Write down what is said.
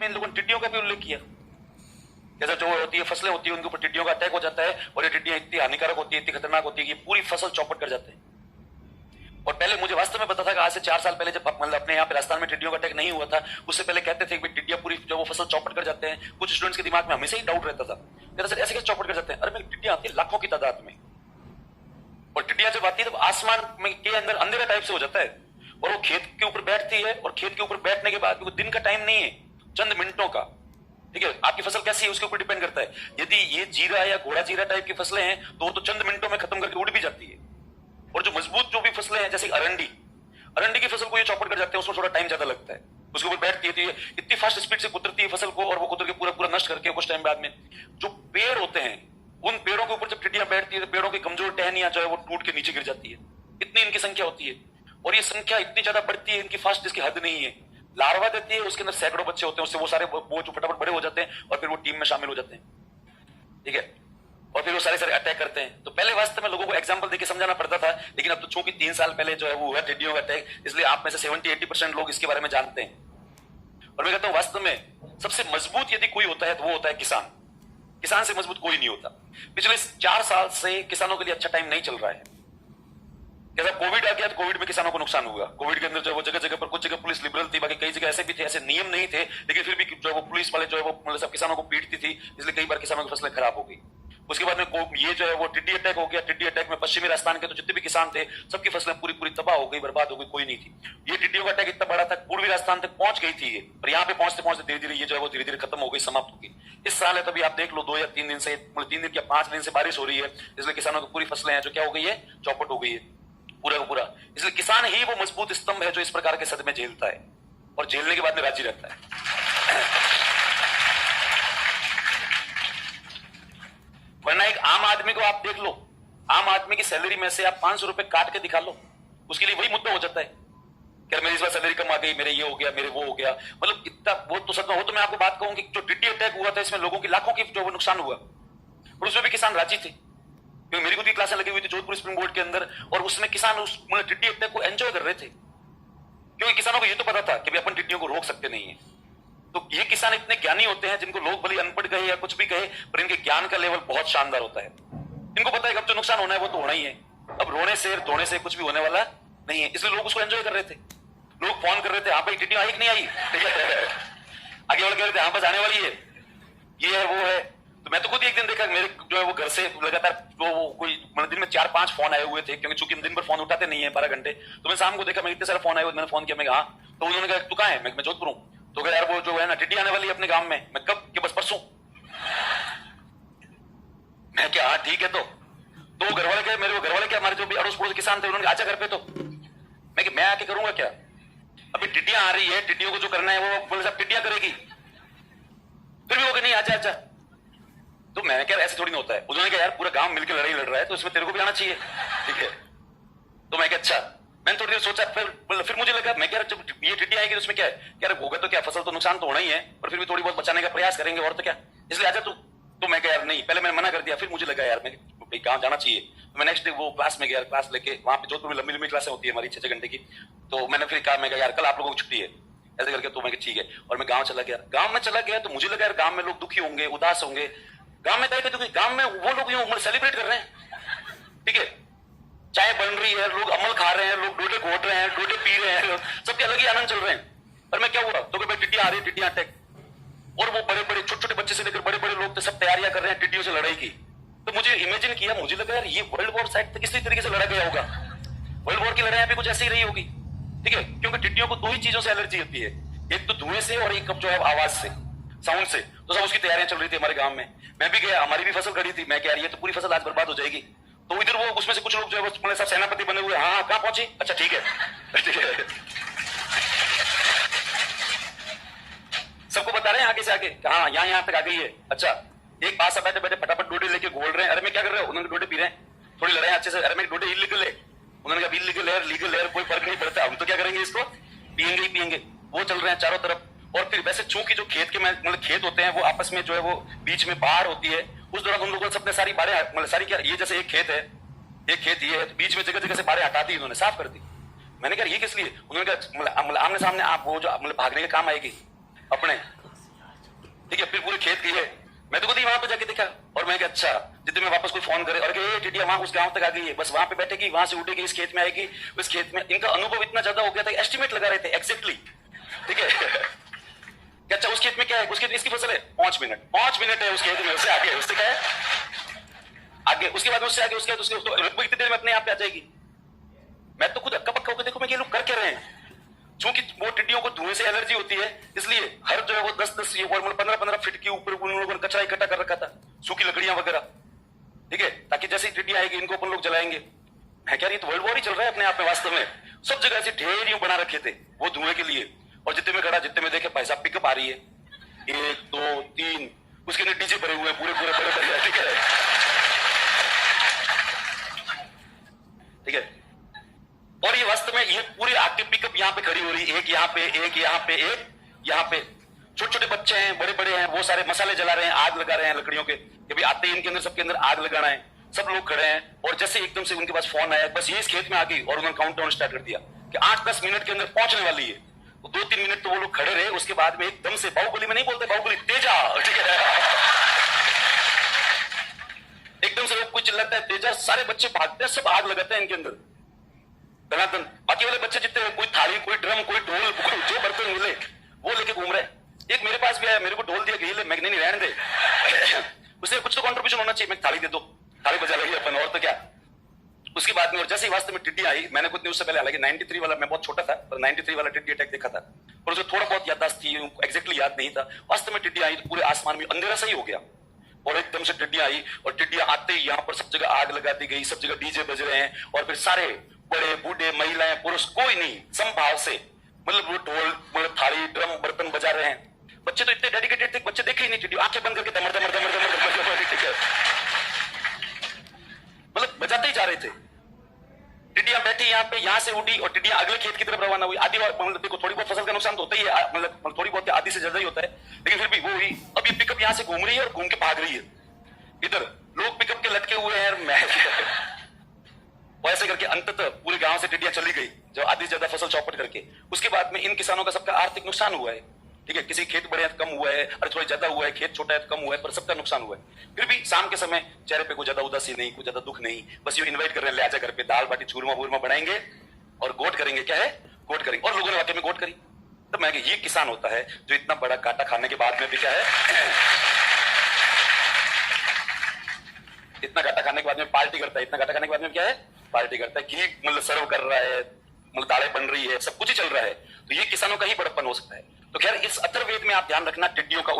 में इन लोगों ने टिड्डियों का भी उल्लेख किया। जैसे जो होती है फसलें होती है उनके ऊपर टिड्डियों का अटैक हो जाता है और ये टिड्डियां इतनी हानिकारक होती है, इतनी खतरनाक होती है कि पूरी फसल चौपट कर जाते हैं। और पहले मुझे वास्तव में पता था कि आज से 4 साल पहले जब मतलब अपने यहाँ पे राजस्थान में टिड्डियों का अटैक नहीं हुआ था, उससे पहले कहते थे कि टिड्डियां पूरी जो वो फसल चौपट कर जाते हैं। कुछ स्टूडेंट्स के दिमाग में हमेशा ही डाउट रहता था, सर ऐसे कैसे चौपट कर जाते हैं? अरे मैं टिड्डियां आती है लाखों की तादाद में, और टिड्डियां जब आती है तो आसमान में के अंदर अंधेरा टाइप से हो जाता है और वो खेत के ऊपर बैठती है, और खेत के ऊपर बैठने के बाद वो दिन का टाइम नहीं है, चंद मिनटों का। ठीक है, आपकी फसल कैसी है उसके ऊपर डिपेंड करता है। यदि ये जीरा या घोड़ा जीरा टाइप की फसलें हैं तो वो तो चंद मिनटों में खत्म करके उड़ भी जाती है। और जो मजबूत जो भी फसलें हैं जैसे अरंडी की फसल को ये चौपट कर जाते हैं, उसमें थोड़ा टाइम ज्यादा लगता है। उसके ऊपर बैठती है तो ये इतनी फास्ट स्पीड से कुतरती है फसल को, और वो कुतर के पूरा पूरा नष्ट करके कुछ टाइम बाद में जो पेड़ होते हैं उन पेड़ों के ऊपर जब टिड्डियां बैठती है तो पेड़ों की कमजोर टहनियां जो है वो टूट के नीचे गिर जाती है। इतनी इनकी संख्या होती है, और ये संख्या इतनी ज्यादा बढ़ती है इनकी फास्ट, जिसकी हद नहीं है। लार्वा देती है, उसके अंदर सैकड़ों बच्चे होते हैं, उससे वो सारे वो जो फटाफट बड़े हो जाते हैं और फिर वो टीम में शामिल हो जाते हैं। ठीक है, और फिर वो सारे सारे अटैक करते हैं। तो पहले वास्तव में लोगों को एग्जांपल देके समझाना पड़ता था, लेकिन अब तो चूंकि 3 साल पहले जो है वो हुआ टिड्डियों का अटैक, इसलिए आप में से 70-80% लोग इसके बारे में जानते हैं। और मैं कहता हूं वास्तव में सबसे मजबूत यदि कोई होता है तो वो होता है किसान। किसान से मजबूत कोई नहीं होता। पिछले 4 साल से किसानों के लिए अच्छा टाइम नहीं चल रहा है। जैसा कोविड आ गया तो कोविड में किसानों को नुकसान हुआ। कोविड के अंदर जो है वो जगह जगह पर, कुछ जगह पुलिस लिबरल थी, बाकी कई जगह ऐसे भी थे, ऐसे नियम नहीं थे, लेकिन फिर भी जो है वो पुलिस वाले जो है वो मतलब सब किसानों को पीटती थी, इसलिए कई बार किसानों की फसलें खराब हो गई। उसके बाद में ये जो है वो टिड्डी अटैक हो गया। टिड्डी अटैक में पश्चिमी राजस्थान के तो जितने भी किसान थे सबकी फसलें पूरी पूरी तबाह हो गई, बर्बाद हो गई, कोई नहीं थी। ये टिड्डियों का अटैक इतना बड़ा था पूर्वी राजस्थान तक पहुंच गई थी ये, और यहाँ पे पहुंचते पहुंचते धीरे धीरे ये जो है वो धीरे धीरे खत्म हो गई, समाप्त हो गई। इस साल है तभी आप देख लो 2 या 3 दिन से, 3 दिन या 5 दिन से बारिश हो रही है, इसलिए किसानों की पूरी फसलें हैं जो क्या हो गई है, चौपट हो गई है पूरा का पूरा। इसलिए किसान ही वो मजबूत स्तंभ है जो इस प्रकार के सदमे झेलता है और झेलने के बाद में राजी रहता है। वरना एक आम आदमी को आप देख लो, आम आदमी की सैलरी में से आप 500 रुपए काट के दिखा लो, उसके लिए वही मुद्दा हो जाता है कि मेरी इस बार सैलरी कम आ गई, मेरे ये हो गया, मेरे वो हो गया। मतलब इतना वो तो सच में हो। तो मैं आपको बात कहूं कि जो टिड्डी अटैक हुआ था इसमें लोगों की लाखों की जो नुकसान हुआ, और उसमें भी किसान राजी थे, क्योंकि मेरी खुद की क्लासें लगी हुई थी जोधपुर स्प्रिंग बोर्ड के अंदर, और उसमें किसान उस टिड्डी अटैक को एंजॉय कर रहे थे, क्योंकि किसानों को ये तो पता था कि अपन टिड्डियों को रोक सकते नहीं है। तो ये किसान इतने ज्ञानी होते हैं जिनको लोग भले अनपढ़ कहे या कुछ भी कहे, पर इनके ज्ञान का लेवल बहुत शानदार होता है। इनको पता है कि अब जो नुकसान होना है वो तो होना ही है, अब रोने से धोने से कुछ भी होने वाला नहीं है, इसलिए लोग उसको एंजॉय कर रहे थे। लोग फोन कर रहे थे, हाँ भाई टिड्डी आई कि नहीं आई, आगे वाले कह रहे थे हाँ बस आने वाली है, ये है वो है। तो मैं तो खुद एक दिन देखा मेरे जो है वो घर से लगातार वो कोई मतलब दिन में 4-5 फोन आए हुए थे, क्योंकि चूंकि हम दिन भर फोन उठाते नहीं है 12 घंटे। तो मैं शाम को देखा मैं इतने सारे फोन आए हुए, मैंने फोन किया, मैं कहा हाँ, तो उन्होंने कहा तू कहाँ है, मैं जोधपुर हूँ। तो कहा यार वो जो है ना टिड्डी आने वाली है अपने गांव में। मैं कब, कि बस परसों। मैं क्या हाँ ठीक है। तो घर वाले क्या, मेरे घर वाले क्या, हमारे जो भी अड़ोस पड़ोस किसान थे उन्होंने आजा घर पे। तो मैं आके करूंगा क्या, अभी टिड्डियां आ रही है, टिड्डियों को जो करना है वो बोले साहब टिड्डियां करेगी, फिर भी वो नहीं आजा आजा। तो मैंने क्या ऐसे थोड़ी ना होता है। उन्होंने कहा यार पूरा गांव मिलकर लड़ाई लड़ रहा है तो इसमें तेरे को भी आना चाहिए, ठीक है। तो मैं क्या अच्छा, मैंने थोड़ी देर सोचा, फिर मुझे लगा मैं क्या जब ये टिड्डी आएगी तो उसमें क्या है, क्या होगा तो क्या, फसल तो नुकसान तो होना ही है, पर फिर भी थोड़ी बहुत बचाने का प्रयास करेंगे और तो क्या, इसलिए आजा तू। तो मैं क्या यार नहीं, पहले मैंने मना कर दिया, फिर मुझे लगा यार मैं गाँव जाना चाहिए। तो मैं नेक्स्ट डे वो क्लास में गया, क्लास लेके वहां पे जोधपुर में लंबी लंबी क्लासें होती है हमारी 6-6 घंटे की। तो मैंने फिर कहा, मैं यार कल आप लोगों की छुट्टी है ऐसे करके, तो मैं ठीक है। और मैं गाँव चला गया। गाँव में चला गया तो मुझे लगा यार गाँव में लोग दुखी होंगे, उदास होंगे। गांव में दुखी, गांव में वो लोग यूं सेलिब्रेट कर रहे हैं, ठीक है, चाय बन रही है, लोग अमल खा रहे हैं, लोग डोडे घोट रहे हैं, डोडे पी रहे हैं, सबके अलग ही आनंद चल रहे हैं। पर मैं क्या हुआ, तो भाई टिड्डियां आ रही है, टिड्डियां अटैक, और वो बड़े बड़े छोटे छोटे बच्चे से लेकर बड़े बड़े लोग तो सब तैयारियां कर रहे हैं टिड्डियों से लड़ाई की। तो मुझे इमेजिन किया, मुझे लगा यार ये वर्ल्ड वॉर शायद तक इसी तरीके से लड़ा गया होगा, वर्ल्ड वॉर की लड़ाई भी कुछ ऐसी ही रही होगी, ठीक है। क्योंकि टिड्डियों को 2 ही चीजों से एलर्जी होती है, एक तो धुएं से और एक जो है आवाज से, साउंड से। तो सब उसकी तैयारियां चल रही थी हमारे गांव में। मैं भी गया, हमारी भी फसल खड़ी थी। मैं क्या, ये तो पूरी फसल आज बर्बाद हो जाएगी। तो इधर वो उसमें से कुछ लोग जो है वो सब सेनापति बने हुए, हाँ कहाँ पहुंचे, अच्छा ठीक है, सबको बता रहे हैं आगे से आगे, हाँ यहाँ तक आ गई है। अच्छा, एक पास बैठे बैठे फटाफट डोडे लेके घोल रहे हैं। अरे मैं क्या कर रहे हो, उन्होंने डोडे पी रहे हैं, थोड़ी लड़ाई अच्छे से। अरे मैं डोडे इलीगल है, उन्होंने कहा इलीगल है, लीगल है, कोई फर्क नहीं पड़ता, हम तो क्या करेंगे, इसको पियेंगे ही पियेंगे। वो चल रहे हैं चारों तरफ। और फिर वैसे चूंकि जो खेत के मतलब खेत होते हैं वो आपस में जो है वो बीच में बाढ़ होती है, उस दौरान उन लोगों ने सबने सारी बाढ़ें मतलब सारी क्या, ये जैसे एक खेत है, एक खेत ये है, तो बीच में जगह जगह से बाढ़ें हटा दी, उन्होंने साफ कर दी। मैंने कहा ये किस लिए, उन्होंने कहा आमने सामने आप वो जो मतलब भागने के काम आएगी अपने, अच्छा, जितने में वापस कोई फोन करे और ये टिड्डियां वहां उस गांव तक आ गई है, बस वहां पे बैठेगी, वहां से उड़ेगी, इस खेत में आएगी, उस खेत में। इनका अनुभव इतना ज्यादा हो गया था, एस्टिमेट लगा रहे थे एग्जैक्टली, ठीक है। कि अच्छा उस खेत में क्या है, उस खेत में इसकी फसल है, 5 मिनट है उस खेत में, उससे आगे उससे क्या है आगे, उसके बाद उससे आगे, उसके बाद उसके लगभग कितनी देर में अपने आप पे आ जाएगी। मैं तो खुद अक्का पक्का होकर देखो मैं ये लोग कर क्या रहे हैं। चूंकि वो टिड्डियों को धुएं से एलर्जी होती है, इसलिए हर जो है वो 10-10 ये 15-15 फीट के ऊपर उन लोगों ने कचरा इकट्ठा कर रखा था, सूखी लकड़ियां वगैरह, ठीक है, ताकि जैसे ही टिड्डियां आएगी इनको अपन लोग जलाएंगे। है क्या, ये तो वर्ल्ड वॉर ही चल रहा है अपने आप में वास्तव में। सब जगह ऐसे ढेर बना रखे थे वो धुएं के लिए, और जितने में खड़ा, जितने में देखे भाई साहब पिकअप आ रही है, 1 2 3, उसके अंदर डीजे भरे हुए पूरे पूरे बड़े बड़े, ठीक है, ठीक है। और ये वास्तव में ये पूरी आके पिकअप यहाँ पे खड़ी हो रही है, एक यहाँ पे, एक यहाँ पे, एक यहाँ पे, छोटे छोटे बच्चे हैं, बड़े बड़े हैं, वो सारे मसाले जला रहे हैं, आग लगा रहे हैं लकड़ियों के, कि भाई आते ही इनके अंदर, सबके अंदर आग लगाना है। सब लोग खड़े हैं, और जैसे एकदम से उनके पास फोन आया, बस ये इस खेत में आ गई, और उन्होंने काउंटडाउन स्टार्ट कर दिया कि 8-10 मिनट के अंदर पहुंचने वाली है। तो 2-3 मिनट तो वो लोग खड़े रहे, उसके बाद में एकदम से, बाहुबली में नहीं बोलते, बाहुबली तेजा, ठीक है, एकदम से वो कोई चिल्लाता है तेजा, सारे बच्चे भागते हैं, सब आग लगाते हैं इनके अंदर धनाधन। बाकी वाले बच्चे जितने, कोई थाली, कोई ड्रम, कोई ढोल, कोई जो बर्तन मिले वो लेके घूम रहे। एक मेरे पास भी आया, मेरे को ढोल दिया कि मैं नहीं रहने दे, उसे कुछ तो कंट्रीब्यूशन होना चाहिए, मैं थाली दे दो, थाली बजा लगी अपन, और तो क्या। उसके बाद में, और जैसे ही वास्तव में टिड्डी आई, मैंने कुछ न्यूज से पहले, हालांकि 93 वाला, मैं बहुत छोटा था, पर 93 वाला टिड्डी अटैक देखा था, और उसे थोड़ा बहुत याददाश्त थी, एग्जैक्टली याद नहीं था। वास्तव में टिड्डी आई तो पूरे आसमान में अंधेरा सही हो गया, और एकदम से टिड्डियां आई, और टिड्डियां आते ही यहाँ पर सब जगह आग लगा दी गई, सब जगह डीजे बज रहे हैं, और फिर सारे बड़े बूढ़े, महिलाएं, पुरुष, कोई नहीं, समभाव से, मतलब वो ढोल, मतलब थाली, ड्रम, बर्तन बजा रहे हैं। बच्चे तो इतने डेडिकेटेड थे, बच्चे देखे ही नहीं टिड्डी, आंखें बंद करके दमड़ दमड़ दमड़ दमड़ दमड़, ठीक है, मतलब बजाते ही जा रहे थे। टिड्डियां बैठी यहाँ पे, यहाँ से उड़ी, और टिड्डियां अगले खेत की तरफ रवाना हुई। आधी मतलब देखो, थोड़ी बहुत फसल का नुकसान तो होता ही है, मतलब थोड़ी बहुत, आधी से ज्यादा ही होता है, लेकिन फिर भी वो हुई। अब ये पिकअप यहाँ से घूम रही है और घूम के भाग रही है, इधर लोग पिकअप के लटके हुए हैं, मैं और ऐसे करके अंततः पूरे गांव से टिड्डियां चली गई, जो आधी से ज्यादा फसल चौपट करके। उसके बाद में इन किसानों का सबका आर्थिक नुकसान हुआ है, ठीक है, किसी खेत बड़े हैं तो कम हुआ है, और थोड़ा ज्यादा हुआ है, खेत छोटा है तो कम हुआ है, पर सबका नुकसान हुआ है। फिर भी शाम के समय चेहरे पे कोई ज्यादा उदासी नहीं, कोई ज्यादा दुख नहीं, बस ये इन्वाइट कर रहे हैं, ले आजा घर पे, दाल बाटी चूरमा वूरमा बनाएंगे और गोट करेंगे, क्या है, गोट करेंगे। और लोगों ने वाकई में गोट करी। तो मैं ये किसान होता है जो इतना बड़ा कांटा खाने के बाद में भी क्या है, इतना घाटा खाने के बाद में पार्टी करता है, इतना घाटा खाने के बाद में क्या है, पार्टी करता है, घी मतलब सर्व कर रहा है, मतलब दालें बन रही है, सब कुछ ही चल रहा है। तो ये किसानों का ही बड़प्पन हो सकता है। तो खैर, इस अथर्ववेद में आप ध्यान रखना, टिड्डियों का